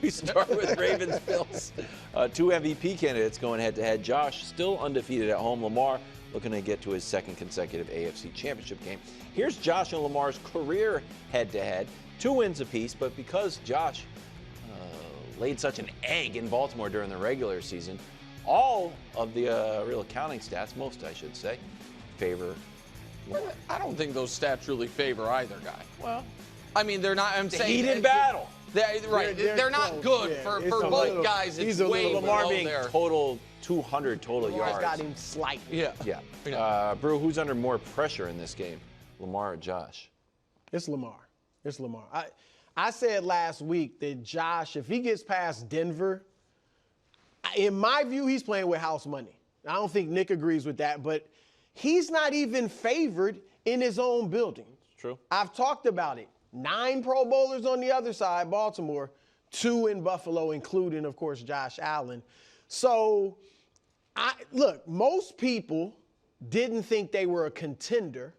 We start with Ravens-Bills. Two MVP candidates going head-to-head. Josh still undefeated at home. Lamar looking to get to his second consecutive AFC Championship game. Here's Josh and Lamar's career head-to-head. 2 wins apiece, but because Josh laid such an egg in Baltimore during the regular season, all of the real accounting stats, most I should say, favor Lamar. I don't think those stats really favor either guy. Well, I mean, they're not. I'm saying heated battle. They're not good for both guys. It's way Lamar below being there. total 200 total Lamar's yards. got him slightly. Yeah. Brew, who's under more pressure in this game, Lamar or Josh? It's Lamar. It's Lamar. I said last week that Josh, if he gets past Denver, in my view, he's playing with house money. I don't think Nick agrees with that, but he's not even favored in his own building. True. I've talked about it. 9 Pro Bowlers on the other side, Baltimore, 2 in Buffalo, including, of course, Josh Allen. So, look, most people didn't think they were a contender.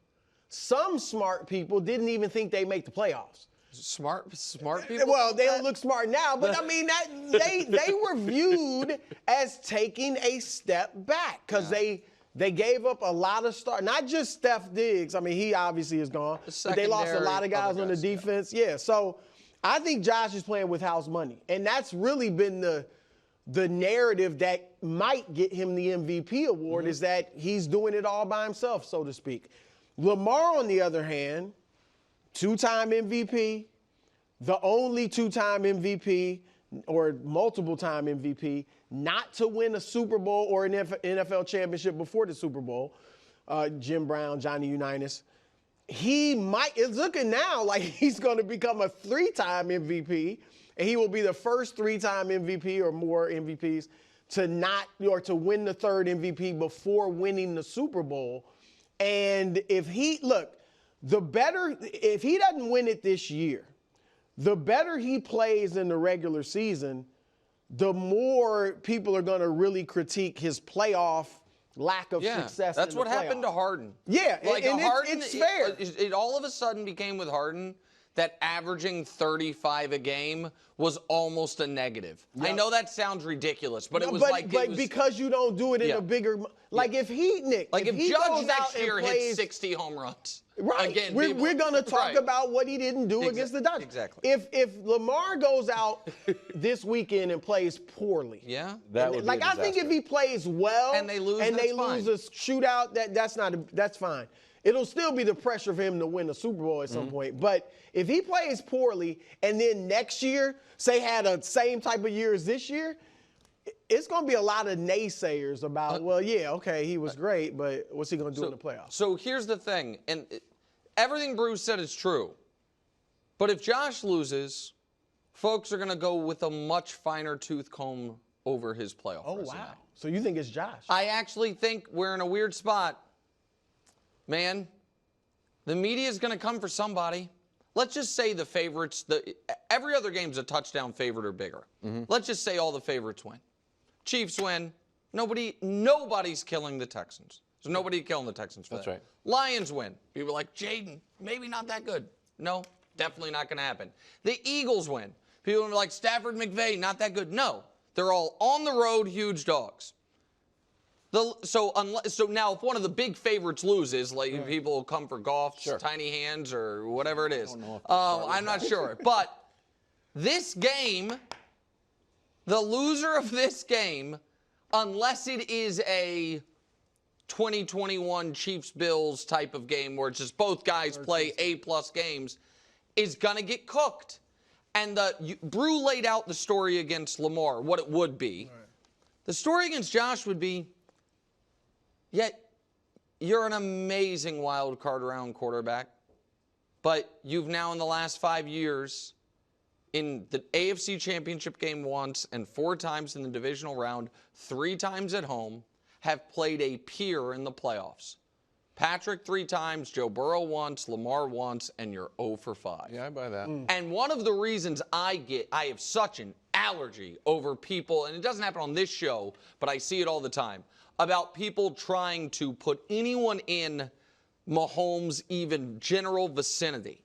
Some smart people didn't even think they'd make the playoffs. Smart people? Well, they don't look smart now, but I mean, they were viewed as taking a step back because they gave up a lot of stars. Not just Steph Diggs. I mean, he obviously is gone. But they lost a lot of guys on the defense. Yeah, so I think Josh is playing with house money. And that's really been the narrative that might get him the MVP award is that he's doing it all by himself, so to speak. Lamar, on the other hand, 2-time MVP, the only 2-time MVP or multiple-time MVP not to win a Super Bowl or an NFL championship before the Super Bowl, Jim Brown, Johnny Unitas. It's looking now like he's going to become a 3-time MVP, and he will be the first 3-time MVP or more MVPs to win the 3rd MVP before winning the Super Bowl. And if he doesn't win it this year, the better he plays in the regular season, the more people are going to really critique his playoff lack of success. That's what happened to Harden. Yeah, Harden, it's fair. It all of a sudden became with Harden that averaging 35 a game was almost a negative. Yep. I know that sounds ridiculous, but it was because you don't do it in a bigger if Judge next year hits 60 home runs. Right. Again, we're going to talk about what he didn't do against the Dodgers. Exactly. If Lamar goes out this weekend and plays poorly, that would be I think if he plays well and they lose a shootout, that's fine. It'll still be the pressure for him to win the Super Bowl at some point. But if he plays poorly and then next year, say had a same type of year as this year, it's going to be a lot of naysayers about, he was great, but what's he going to do in the playoffs? So here's the thing, and everything Bruce said is true. But if Josh loses, folks are going to go with a much finer tooth comb over his playoff resume. Wow. So you think it's Josh? I actually think we're in a weird spot. Man, the media is going to come for somebody. Let's just say the favorites, every other game's a touchdown favorite or bigger. Let's just say all the favorites win. Chiefs win. Nobody's killing the Texans. There's nobody killing the Texans for that. That's right. Lions win. People are like, Jaden, maybe not that good. No, definitely not going to happen. The Eagles win. People are like, Stafford McVay, not that good. No, they're all on the road, huge dogs. So now if one of the big favorites loses, people will come for Goff's tiny hands or whatever it is. I'm not sure. But this game, the loser of this game, unless it is a 2021 Chiefs-Bills type of game where it's just both guys play A-plus games, is going to get cooked. And Brew laid out the story against Lamar, what it would be. Right. The story against Josh would be, you're an amazing wild card round quarterback, but you've now in the last 5 years in the AFC Championship game once and 4 times in the divisional round, 3 times at home, have played a peer in the playoffs. Patrick 3 times, Joe Burrow once, Lamar once, and you're 0 for 5. Yeah, I buy that. And one of the reasons I have such an allergy over people, and it doesn't happen on this show, but I see it all the time, about people trying to put anyone in Mahomes' even general vicinity,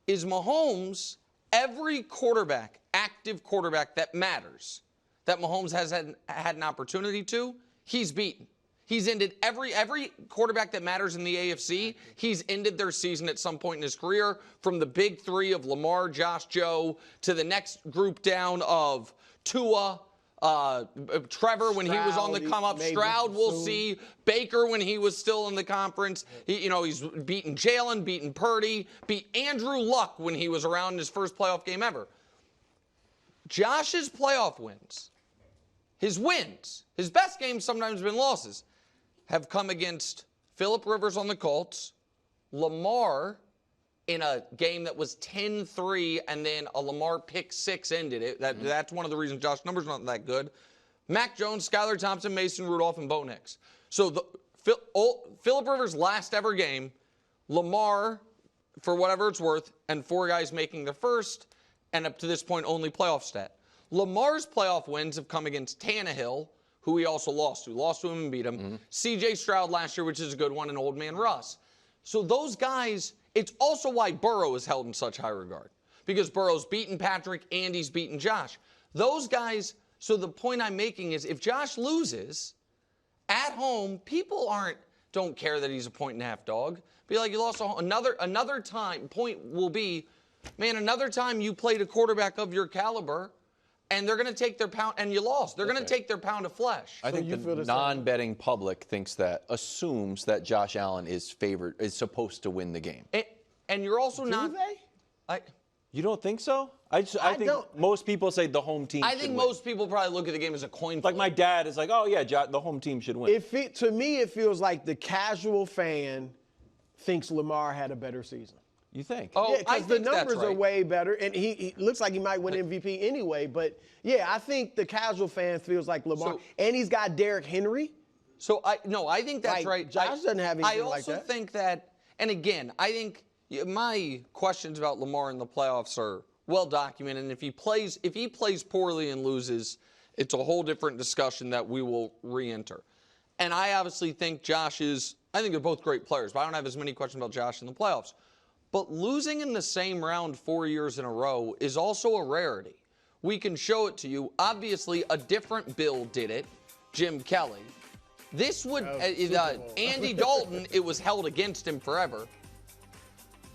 is Mahomes every quarterback, active quarterback that matters, that Mahomes has had an opportunity to, he's beaten. He's ended every quarterback that matters in the AFC, he's ended their season at some point in his career, from the big three of Lamar, Josh, Joe, to the next group down of Tua, Trevor when he was on the come up, Stroud, we'll see, Baker when he was still in the conference. He's beaten Jalen, beaten Purdy, beat Andrew Luck when he was around in his first playoff game ever. Josh's playoff wins, his best games sometimes have been losses, have come against Phillip Rivers on the Colts, Lamar in a game that was 10-3, and then a Lamar pick six ended it. That's one of the reasons Josh's numbers not that good. Mac Jones, Skylar Thompson, Mason Rudolph, and Bo Nix. So Phillip Rivers' last ever game, Lamar, for whatever it's worth, and 4 guys making the first, and up to this point, only playoff stat. Lamar's playoff wins have come against Tannehill, who he also lost to him and beat him. C.J. Stroud last year, which is a good one, and Old Man Russ. So those guys, it's also why Burrow is held in such high regard, because Burrow's beaten Patrick and he's beaten Josh. Those guys, so the point I'm making is if Josh loses at home, people don't care that he's a 1.5 dog. Be like, you lost another time. Point will be, man, another time you played a quarterback of your caliber, and they're going to take their pound, and you lost. They're going to take their pound of flesh. I think the non-betting public assumes that Josh Allen is supposed to win the game. And you're also not. Do they? You don't think so? I think most people say the home team should win. Most people probably look at the game as a coin flip. Like my dad is like, oh yeah, the home team should win. To me, it feels like the casual fan thinks Lamar had a better season. You think? Oh, yeah, because the numbers right. are way better, and he looks like he might win MVP anyway. But yeah, I think the casual fan feels like Lamar, and he's got Derrick Henry. So I think that's right. Josh doesn't have anything like that. I also think that, and again, I think my questions about Lamar in the playoffs are well documented. And if he plays poorly and loses, it's a whole different discussion that we will re-enter. And I obviously think I think they're both great players, but I don't have as many questions about Josh in the playoffs. But losing in the same round 4 years in a row is also a rarity. We can show it to you. Obviously, a different Bill did it, Jim Kelly. This would, Andy Dalton, it was held against him forever.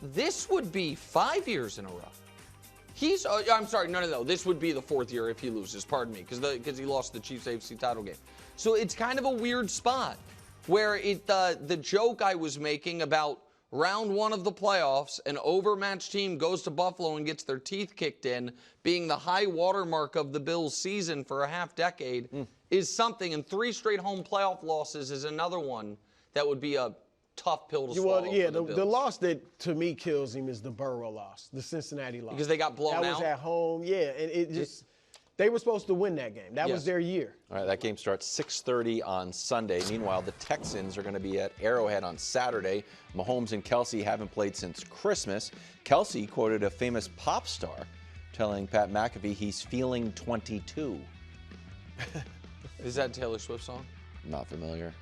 This would be 5 years in a row. I'm sorry, no. This would be the 4th year if he loses, pardon me, because he lost the Chiefs AFC title game. So it's kind of a weird spot where the joke I was making about round 1 of the playoffs, an overmatched team goes to Buffalo and gets their teeth kicked in, being the high watermark of the Bills' season for a half decade, is something. And 3 straight home playoff losses is another one that would be a tough pill to swallow. Well, yeah, for the Bills. the loss that to me kills him is the Burrow loss, the Cincinnati loss. Because they got blown out? That was at home, yeah, and it just. They were supposed to win that game. That was their year. All right, that game starts 6:30 on Sunday. Meanwhile, the Texans are going to be at Arrowhead on Saturday. Mahomes and Kelsey haven't played since Christmas. Kelsey quoted a famous pop star telling Pat McAfee he's feeling 22. Is that a Taylor Swift song? Not familiar.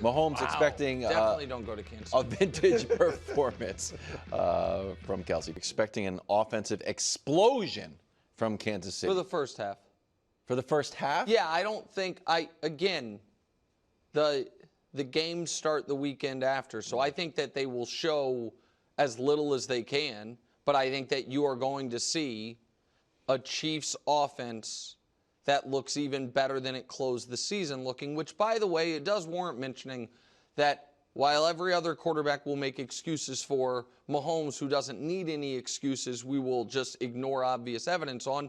Mahomes expecting definitely don't go to Kansas. A vintage performance from Kelsey. Expecting an offensive explosion from Kansas City. For the first half. For the first half? Yeah, I don't think the games start the weekend after, so I think that they will show as little as they can, but I think that you are going to see a Chiefs offense that looks even better than it closed the season looking, which, by the way, it does warrant mentioning that while every other quarterback will make excuses for Mahomes, who doesn't need any excuses, we will just ignore obvious evidence on.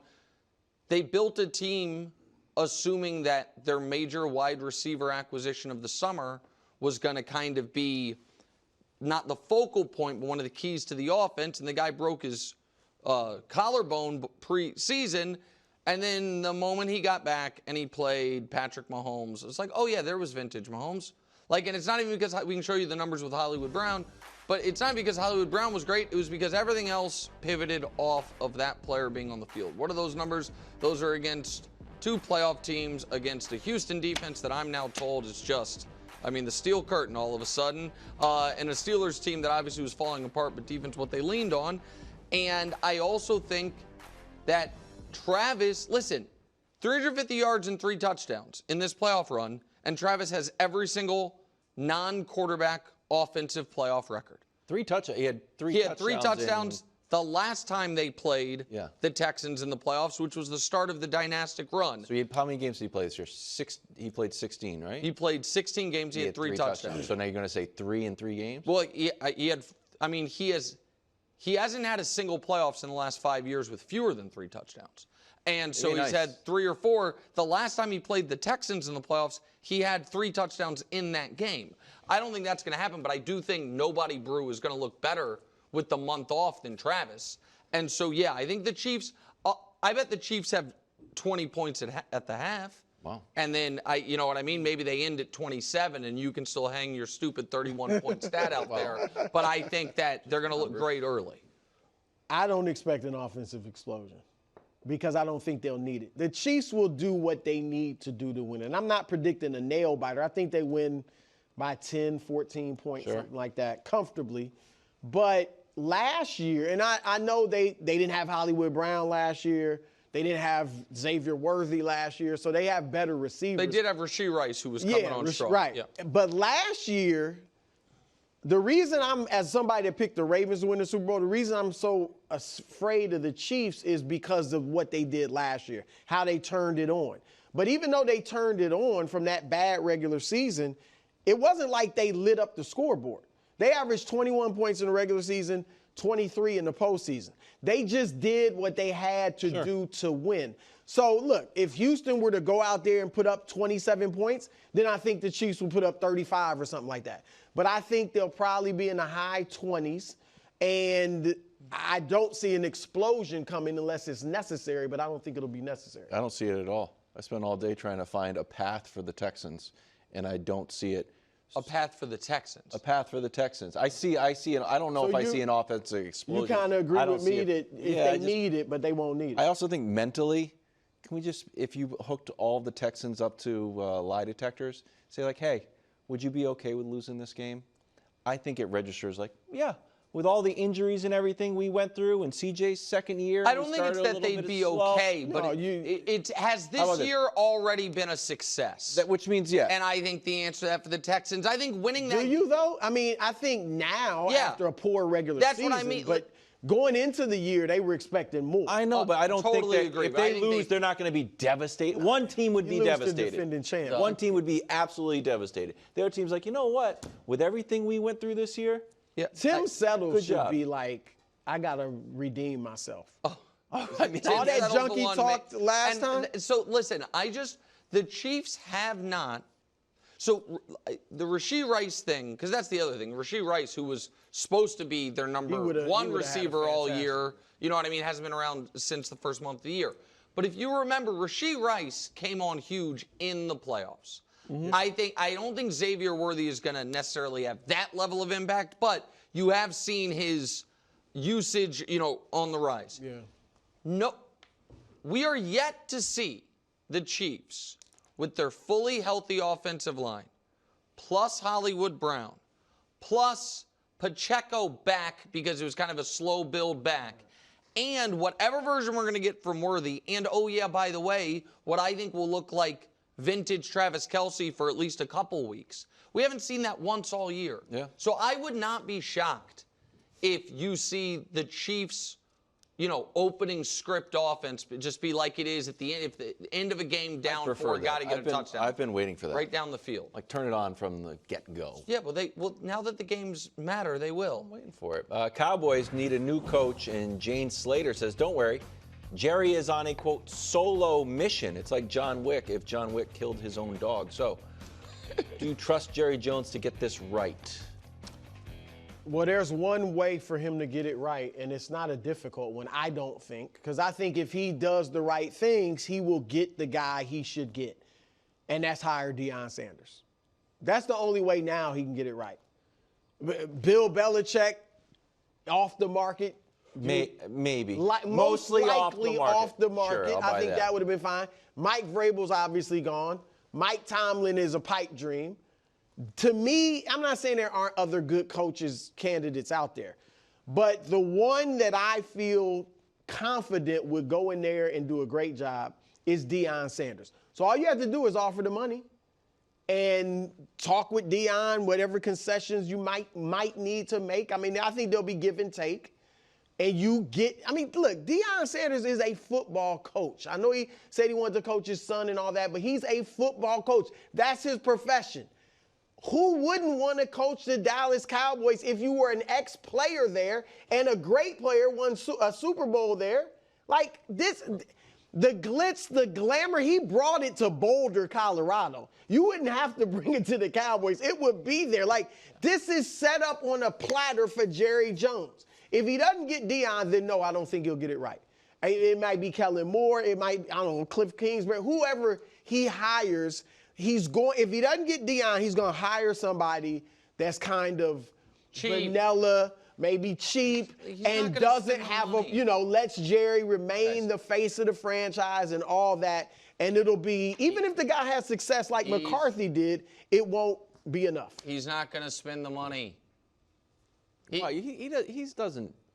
They built a team assuming that their major wide receiver acquisition of the summer was going to kind of be not the focal point, but one of the keys to the offense. And the guy broke his collarbone pre-season. And then the moment he got back and he played Patrick Mahomes, it's like, oh, yeah, there was vintage Mahomes. And it's not even because we can show you the numbers with Hollywood Brown, but it's not because Hollywood Brown was great. It was because everything else pivoted off of that player being on the field. What are those numbers? Those are against 2 playoff teams, against a Houston defense that I'm now told is just, the steel curtain all of a sudden, and a Steelers team that obviously was falling apart, but defense what they leaned on. And I also think that Travis, listen, 350 yards and 3 touchdowns in this playoff run, and Travis has every single non-quarterback offensive playoff record. He had three touchdowns the last time they played the Texans in the playoffs, which was the start of the dynastic run. So how many games did he play this year? He played 16, right? He played 16 games. He had 3 touchdowns. So now you're going to say 3 in 3 games? Well, he hasn't had a single playoffs in the last 5 years with fewer than 3 touchdowns. And so he's had 3 or 4. The last time he played the Texans in the playoffs, he had 3 touchdowns in that game. I don't think that's going to happen, but I do think nobody Brew is going to look better with the month off than Travis. And so, yeah, I think the Chiefs, I bet the Chiefs have 20 points at the half. Wow. And then, you know what I mean? Maybe they end at 27, and you can still hang your stupid 31-point stat out there. But I think that they're going to look great early. I don't expect an offensive explosion because I don't think they'll need it. The Chiefs will do what they need to do to win. And I'm not predicting a nail-biter. I think they win by 10, 14 points, something like that, comfortably. But last year, and I know they didn't have Hollywood Brown last year. They didn't have Xavier Worthy last year, so they have better receivers. They did have Rashee Rice, who was coming on strong. Right. Yeah. But last year, the reason I'm, as somebody that picked the Ravens to win the Super Bowl, the reason I'm so afraid of the Chiefs is because of what they did last year, how they turned it on. But even though they turned it on from that bad regular season, it wasn't like they lit up the scoreboard. They averaged 21 points in the regular season, 23 in the postseason. They just did what they had to do to win. So, look, if Houston were to go out there and put up 27 points, then I think the Chiefs would put up 35 or something like that. But I think they'll probably be in the high 20s, and I don't see an explosion coming unless it's necessary, but I don't think it'll be necessary. I don't see it at all. I spent all day trying to find a path for the Texans, and I don't see it. A path for the Texans. A path for the Texans. I see, and I don't know if I see an offensive explosion. You kind of agree with me that if they need it, but they won't need it. I also think mentally, can we just, if you hooked all the Texans up to lie detectors, say like, hey, would you be okay with losing this game? I think it registers like, yeah. With all the injuries and everything we went through, and CJ's second year, I don't think it's that they'd be okay, but it has this year already been a success. Which means, yeah. And I think the answer to that for the Texans, I think winning that. Do you, though? I mean, I think now, after a poor regular season. That's what I mean. But going into the year, they were expecting more. I know, but I don't totally think that agree, if they lose, they're not going to be devastated. One team would be devastated. The defending champ. One team would be absolutely devastated. The other team's like, you know what? With everything we went through this year, Tim Settle should be like, I got to redeem myself. I mean, all that junk he talked last time. So, listen, the Chiefs have not. So, the Rashee Rice thing, because that's the other thing. Rashee Rice, who was supposed to be their number one receiver all year, you know what I mean, hasn't been around since the first month of the year. But if you remember, Rashee Rice came on huge in the playoffs. I don't think Xavier Worthy is going to necessarily have that level of impact, but you have seen his usage, on the rise. Yeah. No, we are yet to see the Chiefs with their fully healthy offensive line, plus Hollywood Brown, plus Pacheco back because it was kind of a slow build back, and whatever version we're going to get from Worthy, and by the way, what I think will look like vintage Travis Kelce for at least a couple weeks. We haven't seen that once all year. Yeah. So I would not be shocked if you see the Chiefs, opening script offense just be like it is at the end. If the end of a game down 4, got to get a touchdown. I've been waiting for that. Right down the field. Like turn it on from the get-go. Yeah, well, now that the games matter, they will. I'm waiting for it. Cowboys need a new coach, and Jane Slater says, don't worry. Jerry is on a, quote, solo mission. It's like John Wick if John Wick killed his own dog. So, do you trust Jerry Jones to get this right? Well, there's one way for him to get it right, and it's not a difficult one, I don't think. Because I think if he does the right things, he will get the guy he should get. And that's hire Deion Sanders. That's the only way now he can get it right. Bill Belichick, off the market. Maybe. Mostly likely off the market. Sure, I think that would have been fine. Mike Vrabel's obviously gone. Mike Tomlin is a pipe dream. To me, I'm not saying there aren't other good candidates out there. But the one that I feel confident would go in there and do a great job is Deion Sanders. So all you have to do is offer the money and talk with Deion, whatever concessions you might need to make. I mean, I think there'll be give and take. And you get, I mean, look, Deion Sanders is a football coach. I know he said he wanted to coach his son and all that, but he's a football coach. That's his profession. Who wouldn't want to coach the Dallas Cowboys if you were an ex-player there and a great player won a Super Bowl there? Like this, the glitz, the glamour, he brought it to Boulder, Colorado. You wouldn't have to bring it to the Cowboys. It would be there. Like, this is set up on a platter for Jerry Jones. If he doesn't get Deion, then no, I don't think he'll get it right. It might be Kellen Moore. It might, I don't know, Cliff Kingsbury. Whoever he hires, if he doesn't get Deion, he's going to hire somebody that's kind of cheap, vanilla, maybe cheap, and doesn't have lets Jerry remain the face of the franchise and all that. And it'll be, even if the guy has success like McCarthy did, it won't be enough. He's not going to spend the money. He's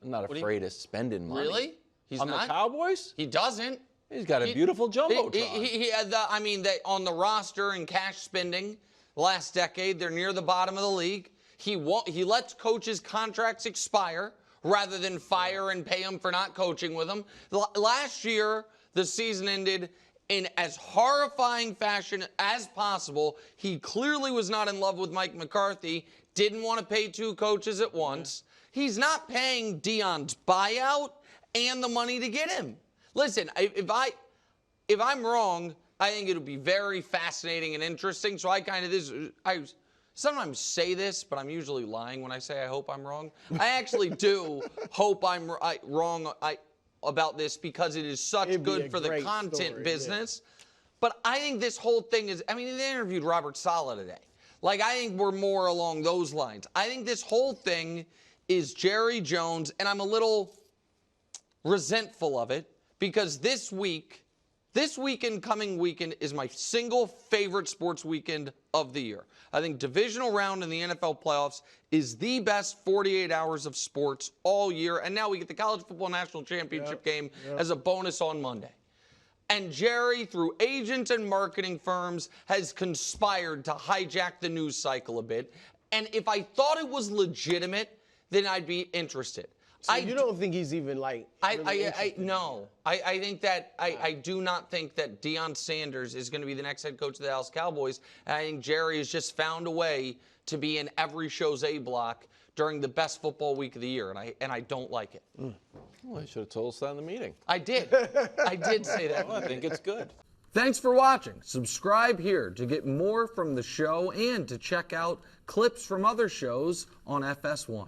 not afraid of spending money. Really? He's on not? The Cowboys? He doesn't. He's got a beautiful jumbotron. He had on the roster and cash spending last decade, they're near the bottom of the league. He lets coaches' contracts expire rather than fire and pay them for not coaching with them. Last year, the season ended in as horrifying fashion as possible. He clearly was not in love with Mike McCarthy, didn't want to pay two coaches at once. He's not paying Deion's buyout and the money to get him. Listen, if I'm wrong, I think it'll be very fascinating and interesting. So I sometimes say this, but I'm usually lying when I say I hope I'm wrong. I actually do hope I'm wrong about this because it is such good for the content business. Yeah. But I think this whole thing is, they interviewed Robert Saleh today. Like, I think we're more along those lines. I think this whole thing is Jerry Jones, and I'm a little resentful of it because this coming weekend is my single favorite sports weekend of the year. I think divisional round in the NFL playoffs is the best 48 hours of sports all year, and now we get the college football national championship game as a bonus on Monday. And Jerry, through agents and marketing firms, has conspired to hijack the news cycle a bit. And if I thought it was legitimate, then I'd be interested. So you don't think he's even like? No. I think that I do not think that Deion Sanders is going to be the next head coach of the Dallas Cowboys. I think Jerry has just found a way to be in every show's A block during the best football week of the year, and I don't like it. Well, you should have told us that in the meeting. I did. I did say that. Well, I think it's good. Thanks for watching. Subscribe here to get more from the show and to check out clips from other shows on FS1.